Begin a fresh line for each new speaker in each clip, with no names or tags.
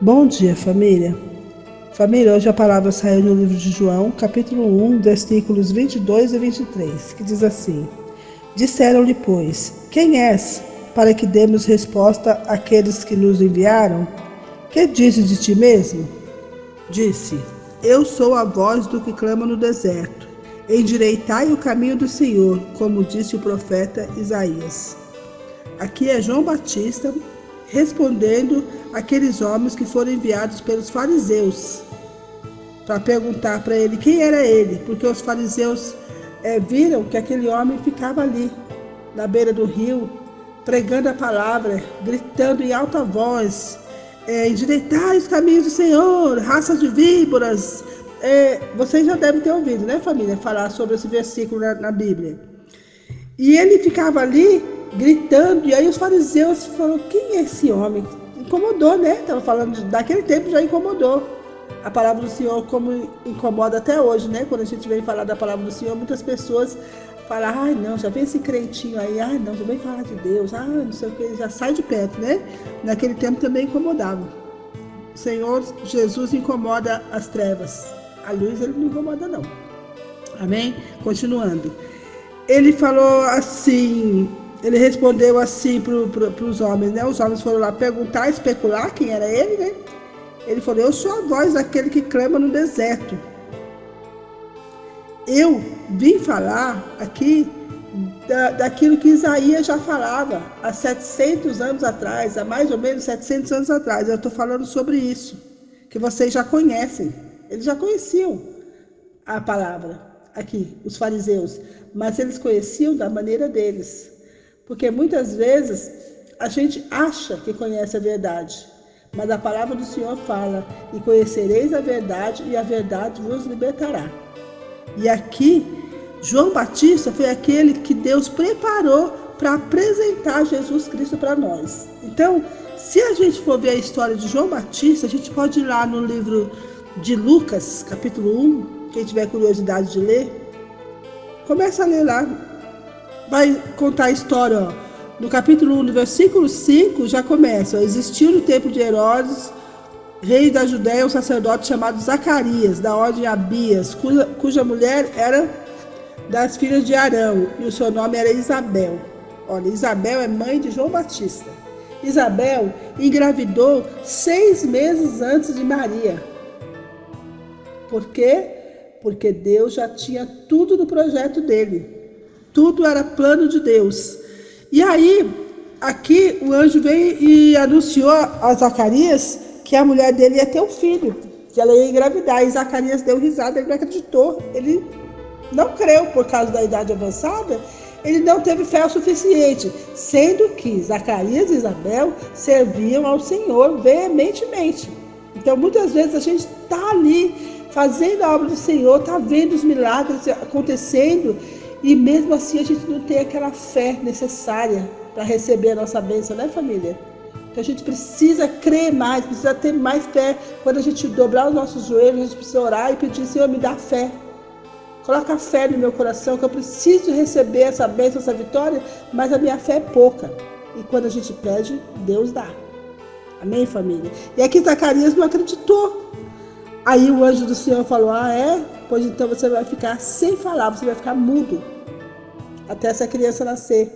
Bom dia, família. Família, hoje a palavra saiu no livro de João, capítulo 1, versículos 22 e 23, que diz assim: Disseram-lhe, pois, quem és, para que demos resposta àqueles que nos enviaram? Que dizes de ti mesmo? Disse: Eu sou a voz do que clama no deserto. Endireitai o caminho do Senhor, como disse o profeta Isaías. Aqui é João Batista respondendo àqueles homens que foram enviados pelos fariseus para perguntar para ele quem era ele, porque os fariseus viram que aquele homem ficava ali, na beira do rio, pregando a palavra, gritando em alta voz: endireitai os caminhos do Senhor, raça de víboras. Vocês já devem ter ouvido, né, família, falar sobre esse versículo na Bíblia. E ele ficava ali gritando, e aí os fariseus falaram: quem é esse homem? Incomodou, né? Estava falando daquele tempo, já incomodou. A palavra do Senhor como incomoda até hoje, né? Quando a gente vem falar da palavra do Senhor, muitas pessoas falam: ai não, já vem esse crentinho aí, ai não, já vem falar de Deus, não sei o que, já sai de perto, né? Naquele tempo também incomodava. O Senhor Jesus incomoda as trevas, a luz ele não incomoda não. Amém? Continuando. Ele falou assim, ele respondeu assim para os homens, né? Os homens foram lá perguntar, especular quem era ele, né? Ele falou: eu sou a voz daquele que clama no deserto. Eu vim falar aqui daquilo que Isaías já falava há 700 anos atrás, há mais ou menos 700 anos atrás. Eu estou falando sobre isso, que vocês já conhecem. Eles já conheciam a palavra aqui, os fariseus, mas eles conheciam da maneira deles. Porque muitas vezes a gente acha que conhece a verdade, mas a palavra do Senhor fala: e conhecereis a verdade, e a verdade vos libertará. E aqui, João Batista foi aquele que Deus preparou para apresentar Jesus Cristo para nós. Então, se a gente for ver a história de João Batista, a gente pode ir lá no livro de Lucas, capítulo 1, quem tiver curiosidade de ler, começa a ler lá. Vai contar a história, ó. No capítulo 1, no versículo 5, já começa: existiu no tempo de Herodes, rei da Judéia, um sacerdote chamado Zacarias, da ordem Abias, cuja mulher era das filhas de Arão, e o seu nome era Isabel. Olha, Isabel é mãe de João Batista. Isabel engravidou 6 meses antes de Maria. Por quê? Porque Deus já tinha tudo no projeto dele. Tudo era plano de Deus. E aí, aqui o anjo veio e anunciou a Zacarias que a mulher dele ia ter um filho, que ela ia engravidar. E Zacarias deu risada, ele não acreditou. Ele não creu por causa da idade avançada, ele não teve fé o suficiente, sendo que Zacarias e Isabel serviam ao Senhor veementemente. Então, muitas vezes a gente está ali fazendo a obra do Senhor, está vendo os milagres acontecendo, e mesmo assim a gente não tem aquela fé necessária para receber a nossa bênção, né, família? Então a gente precisa crer mais, precisa ter mais fé. Quando a gente dobrar os nossos joelhos, a gente precisa orar e pedir: Senhor, me dá fé. Coloca fé no meu coração, que eu preciso receber essa bênção, essa vitória, mas a minha fé é pouca. E quando a gente pede, Deus dá. Amém, família? E aqui Zacarias não acreditou. Aí o anjo do Senhor falou: pois então você vai ficar sem falar, você vai ficar mudo até essa criança nascer,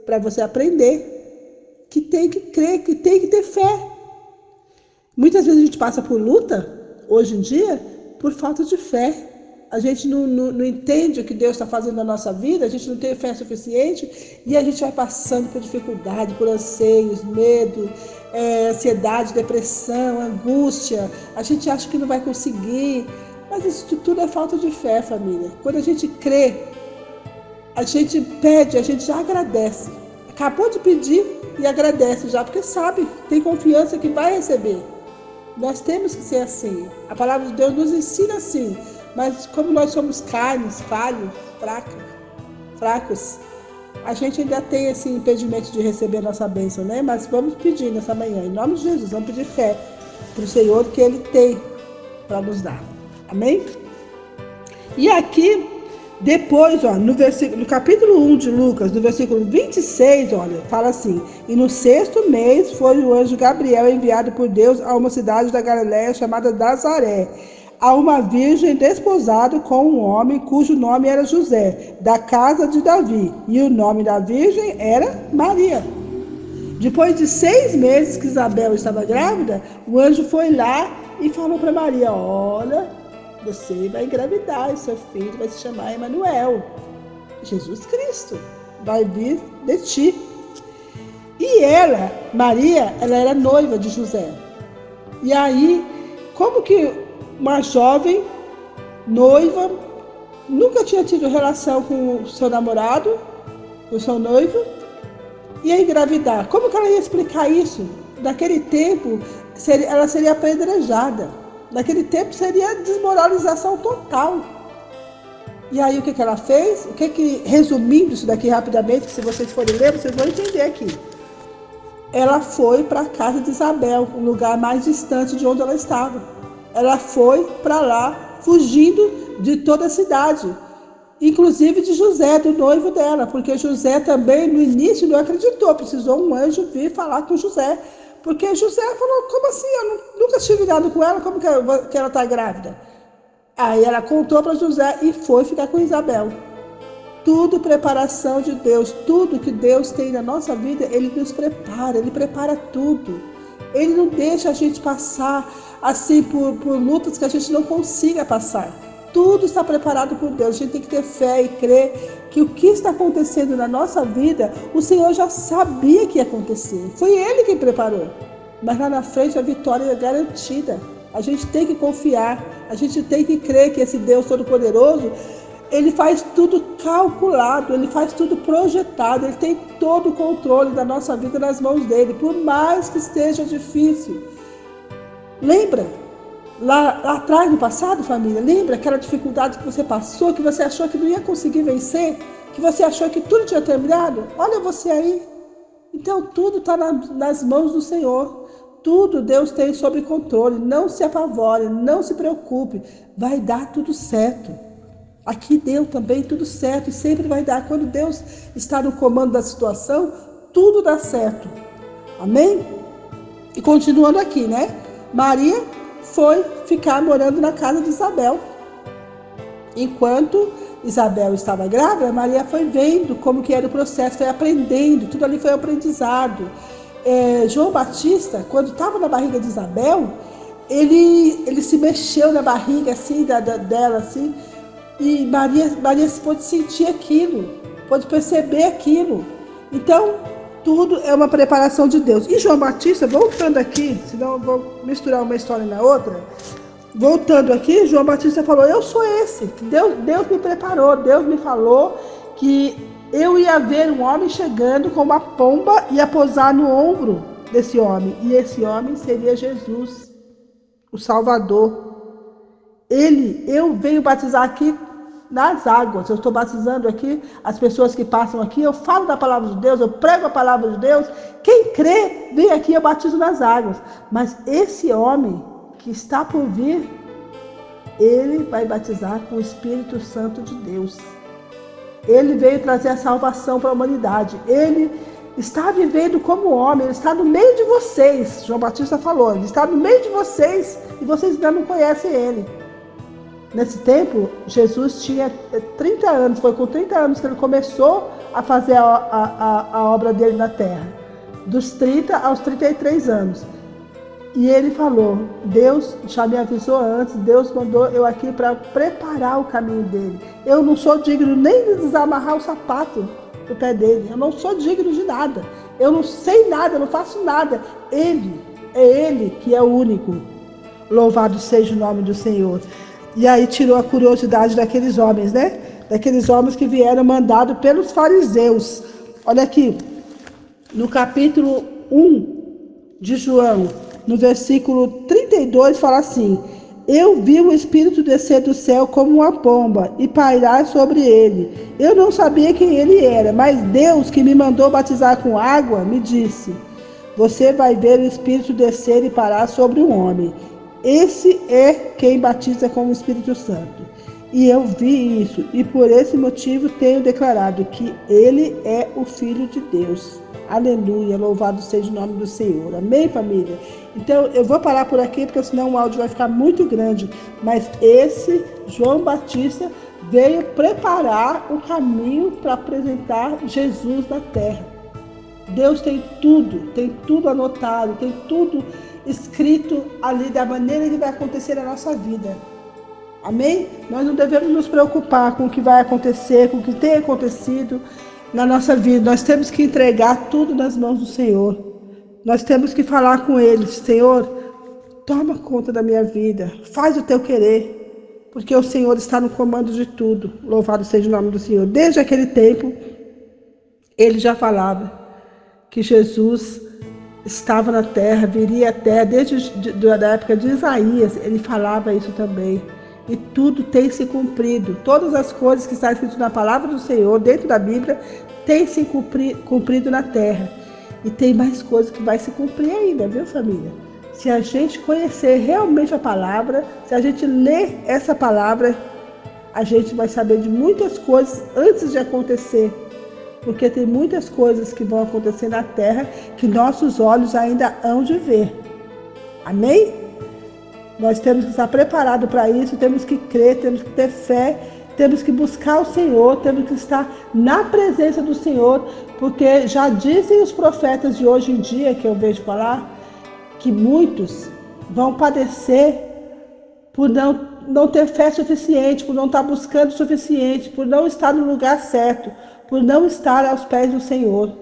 para você aprender que tem que crer, que tem que ter fé. Muitas vezes a gente passa por luta, hoje em dia, por falta de fé. A gente não entende o que Deus está fazendo na nossa vida, a gente não tem fé suficiente, e a gente vai passando por dificuldade, por anseios, medo, ansiedade, depressão, angústia. A gente acha que não vai conseguir, mas isso tudo é falta de fé, família. Quando a gente crê, a gente pede, a gente já agradece. Acabou de pedir e agradece já, porque sabe, tem confiança que vai receber. Nós temos que ser assim. A palavra de Deus nos ensina assim. Mas como nós somos carnes, falhos, fracos, a gente ainda tem esse impedimento de receber a nossa bênção, né? Mas vamos pedir nessa manhã, em nome de Jesus, vamos pedir fé para o Senhor que Ele tem para nos dar. Amém? E aqui, Depois, ó, no capítulo 1 de Lucas, no versículo 26, olha, fala assim: e no 6º mês foi o anjo Gabriel enviado por Deus a uma cidade da Galiléia chamada Nazaré, a uma virgem desposada com um homem cujo nome era José, da casa de Davi, e o nome da virgem era Maria. Depois de 6 meses que Isabel estava grávida, o anjo foi lá e falou para Maria: olha, você vai engravidar e seu filho vai se chamar Emanuel. Jesus Cristo vai vir de ti. E ela, Maria, ela era noiva de José. E aí, como que uma jovem noiva nunca tinha tido relação com o seu namorado, com o seu noivo, ia engravidar? Como que ela ia explicar isso? Naquele tempo, ela seria apedrejada. Naquele tempo seria desmoralização total. E aí o que ela fez? Resumindo isso daqui rapidamente, que se vocês forem ler, vocês vão entender aqui. Ela foi para a casa de Isabel, um lugar mais distante de onde ela estava. Ela foi para lá, fugindo de toda a cidade, inclusive de José, do noivo dela, porque José também no início não acreditou, precisou um anjo vir falar com José. Porque José falou: como assim? Eu nunca tive nada com ela, como que ela está grávida? Aí ela contou para José e foi ficar com Isabel. Tudo preparação de Deus, tudo que Deus tem na nossa vida, Ele nos prepara, Ele prepara tudo. Ele não deixa a gente passar assim por lutas que a gente não consiga passar. Tudo está preparado por Deus. A gente tem que ter fé e crer que o que está acontecendo na nossa vida, o Senhor já sabia que ia acontecer. Foi Ele quem preparou. Mas lá na frente a vitória é garantida. A gente tem que confiar, a gente tem que crer que esse Deus Todo-Poderoso, Ele faz tudo calculado, Ele faz tudo projetado, Ele tem todo o controle da nossa vida nas mãos dEle, por mais que esteja difícil. Lembra? Lá atrás, no passado, família, lembra aquela dificuldade que você passou, que você achou que não ia conseguir vencer, que você achou que tudo tinha terminado? Olha você aí. Então, tudo está nas mãos do Senhor. Tudo Deus tem sob controle. Não se apavore, não se preocupe. Vai dar tudo certo. Aqui deu também tudo certo e sempre vai dar. Quando Deus está no comando da situação, tudo dá certo. Amém? E continuando aqui, né? Maria foi ficar morando na casa de Isabel. Enquanto Isabel estava grávida, Maria foi vendo como que era o processo, foi aprendendo, tudo ali foi aprendizado. João Batista, quando estava na barriga de Isabel, ele se mexeu na barriga assim, dela, assim, e Maria pôde sentir aquilo, pôde perceber aquilo. Então, tudo é uma preparação de Deus. E João Batista, voltando aqui, senão eu vou misturar uma história na outra, voltando aqui, João Batista falou: eu sou esse, Deus me preparou, Deus me falou que eu ia ver um homem chegando com uma pomba e ia pousar no ombro desse homem, e esse homem seria Jesus, o Salvador. Eu venho batizar aqui nas águas, eu estou batizando aqui as pessoas que passam aqui, eu falo da palavra de Deus, eu prego a palavra de Deus, quem crê, vem aqui, eu batizo nas águas. Mas esse homem que está por vir, ele vai batizar com o Espírito Santo de Deus. Ele veio trazer a salvação para a humanidade. Ele está vivendo como homem, ele está no meio de vocês. João Batista falou, ele está no meio de vocês e vocês ainda não conhecem ele. Nesse tempo, Jesus tinha 30 anos, foi com 30 anos que ele começou a fazer a obra dele na terra. Dos 30 aos 33 anos. E ele falou, Deus já me avisou antes, Deus mandou eu aqui para preparar o caminho dele. Eu não sou digno nem de desamarrar o sapato do pé dele, eu não sou digno de nada, eu não sei nada, eu não faço nada. É ele que é o único. Louvado seja o nome do Senhor. E aí tirou a curiosidade daqueles homens, né? Daqueles homens que vieram mandados pelos fariseus. Olha aqui, no capítulo 1 de João, no versículo 32, fala assim: eu vi o Espírito descer do céu como uma pomba e pairar sobre ele. Eu não sabia quem ele era, mas Deus, que me mandou batizar com água, me disse: você vai ver o Espírito descer e parar sobre um homem. Esse é quem batiza com o Espírito Santo. e eu vi isso, e por esse motivo tenho declarado que ele é o Filho de Deus. Aleluia, louvado seja o nome do Senhor. Amém, família? Então, eu vou parar por aqui, porque senão o áudio vai ficar muito grande. Mas esse João Batista veio preparar o caminho para apresentar Jesus na terra. Deus tem tudo anotado, tem tudo escrito ali da maneira que vai acontecer na nossa vida. Amém? Nós não devemos nos preocupar com o que vai acontecer, com o que tem acontecido na nossa vida. Nós temos que entregar tudo nas mãos do Senhor. Nós temos que falar com Ele: Senhor, toma conta da minha vida, faz o teu querer, porque o Senhor está no comando de tudo. Louvado seja o nome do Senhor. Desde aquele tempo, Ele já falava que Jesus estava na terra, viria à terra. Desde a época de Isaías, Ele falava isso também. E tudo tem se cumprido. Todas as coisas que estão escritas na palavra do Senhor, dentro da Bíblia, tem se cumprido na terra. E tem mais coisas que vai se cumprir ainda, viu, família? Se a gente conhecer realmente a palavra, se a gente ler essa palavra, a gente vai saber de muitas coisas antes de acontecer. Porque tem muitas coisas que vão acontecer na terra que nossos olhos ainda hão de ver. Amém? Nós temos que estar preparados para isso, temos que crer, temos que ter fé, temos que buscar o Senhor, temos que estar na presença do Senhor, porque já dizem os profetas de hoje em dia, que eu vejo falar, que muitos vão padecer por não ter fé suficiente, por não estar buscando o suficiente, por não estar no lugar certo, por não estar aos pés do Senhor.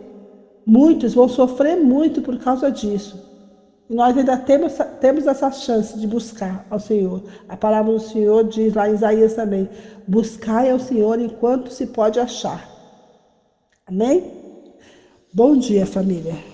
Muitos vão sofrer muito por causa disso. E nós ainda temos essa chance de buscar ao Senhor. A palavra do Senhor diz lá em Isaías também: buscai ao Senhor enquanto se pode achar. Amém? Bom dia, família.